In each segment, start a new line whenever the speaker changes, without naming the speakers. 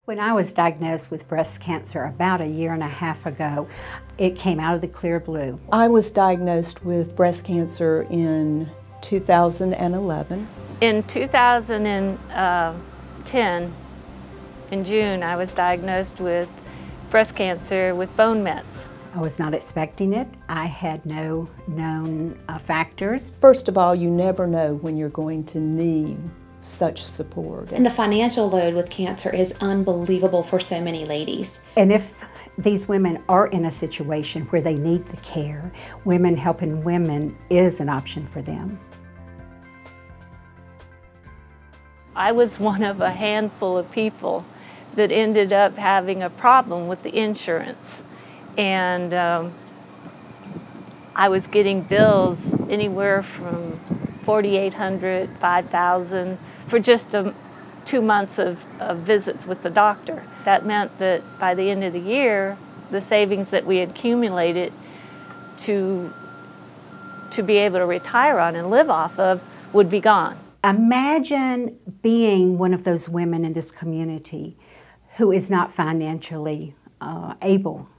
When I was diagnosed with breast cancer about a year and a half ago, it came out of the clear blue.
I was diagnosed with breast cancer in 2011.
In 2010, in June, I was diagnosed with breast cancer with bone mets.
I was not expecting it. I had no known factors.
First of all, you never know when you're going to need such support.
And the financial load with cancer is unbelievable for so many ladies.
And if these women are in a situation where they need the care, Women Helping Women is an option for them.
I was one of a handful of people that ended up having a problem with the insurance. And I was getting bills anywhere from $4,800, $5,000 for just 2 months of visits with the doctor. That meant that by the end of the year, the savings that we had accumulated to be able to retire on and live off of would be gone.
Imagine being one of those women in this community who is not financially able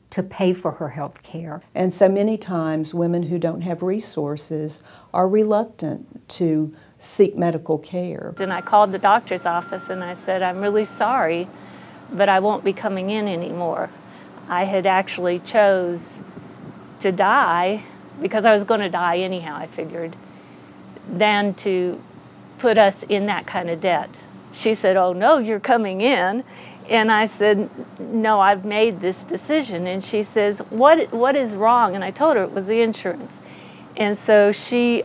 to pay for her health care.
And so many times women who don't have resources are reluctant to seek medical care.
And I called the doctor's office and I said, I'm really sorry, but I won't be coming in anymore. I had actually chose to die, because I was going to die anyhow, I figured, than to put us in that kind of debt. She said, oh no, you're coming in. And I said, no, I've made this decision. And she says, what is wrong? And I told her it was the insurance. And so she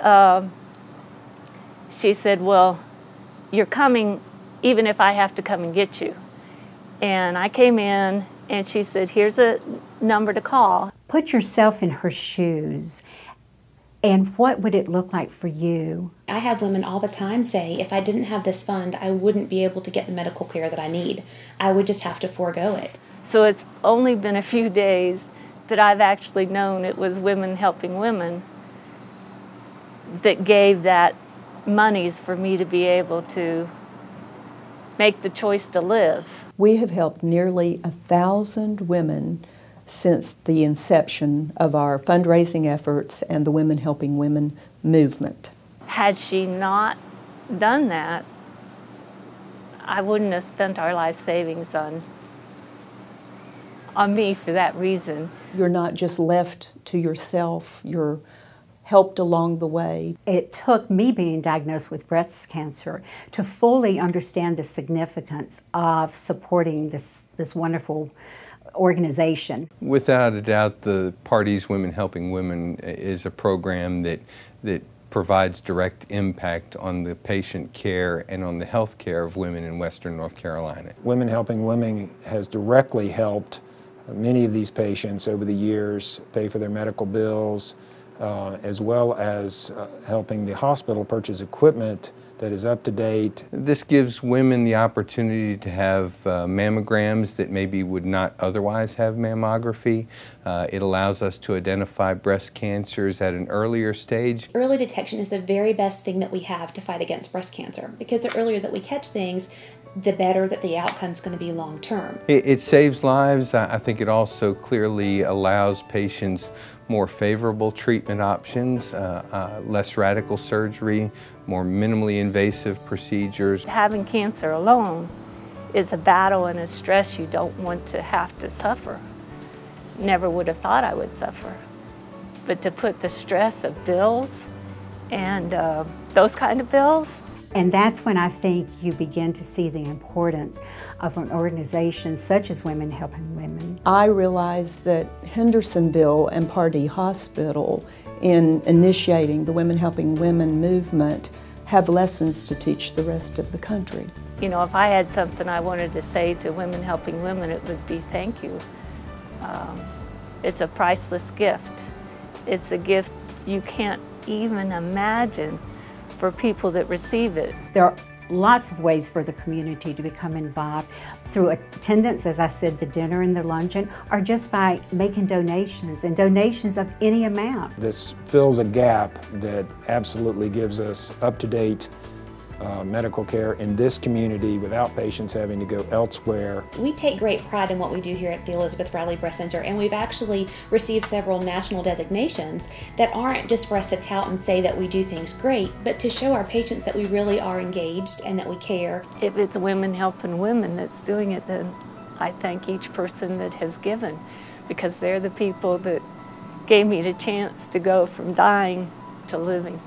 said, well, you're coming even if I have to come and get you. And I came in and she said, here's a number to call.
Put yourself in her shoes. And what would it look like for you?
I have women all the time say, if I didn't have this fund, I wouldn't be able to get the medical care that I need. I would just have to forego it.
So it's only been a few days that I've actually known it was Women Helping Women that gave that monies for me to be able to make the choice to live.
We have helped nearly 1,000 women since the inception of our fundraising efforts and the Women Helping Women movement.
Had she not done that, I wouldn't have spent our life savings on me for that reason.
You're not just left to yourself, you're helped along the way.
It took me being diagnosed with breast cancer to fully understand the significance of supporting this wonderful organization.
Without a doubt, the Pardee's Women Helping Women is a program that provides direct impact on the patient care and on the health care of women in Western North Carolina.
Women Helping Women has directly helped many of these patients over the years pay for their medical bills, as well as helping the hospital purchase equipment that is up to date.
This gives women the opportunity to have mammograms that maybe would not otherwise have mammography. It allows us to identify breast cancers at an earlier stage.
Early detection is the very best thing that we have to fight against breast cancer, because the earlier that we catch things, the better that the outcome is going to be long term.
It saves lives. I think it also clearly allows patients more favorable treatment options, less radical surgery, more minimally invasive procedures.
Having cancer alone is a battle and a stress you don't want to have to suffer. Never would have thought I would suffer. But to put the stress of bills and those kind of bills.
And that's when I think you begin to see the importance of an organization such as Women Helping Women.
I realized that Hendersonville and Pardee Hospital, in initiating the Women Helping Women movement, have lessons to teach the rest of the country.
You know, if I had something I wanted to say to Women Helping Women, it would be thank you. It's a priceless gift. It's a gift you can't even imagine for people that receive it.
There are lots of ways for the community to become involved through attendance, as I said, the dinner and the luncheon, or just by making donations, and donations of any amount.
This fills a gap that absolutely gives us up-to-date medical care in this community without patients having to go elsewhere.
We take great pride in what we do here at the Elizabeth Riley Breast Center, and we've actually received several national designations that aren't just for us to tout and say that we do things great, but to show our patients that we really are engaged and that we care.
If it's women helping women that's doing it, then I thank each person that has given, because they're the people that gave me the chance to go from dying to living.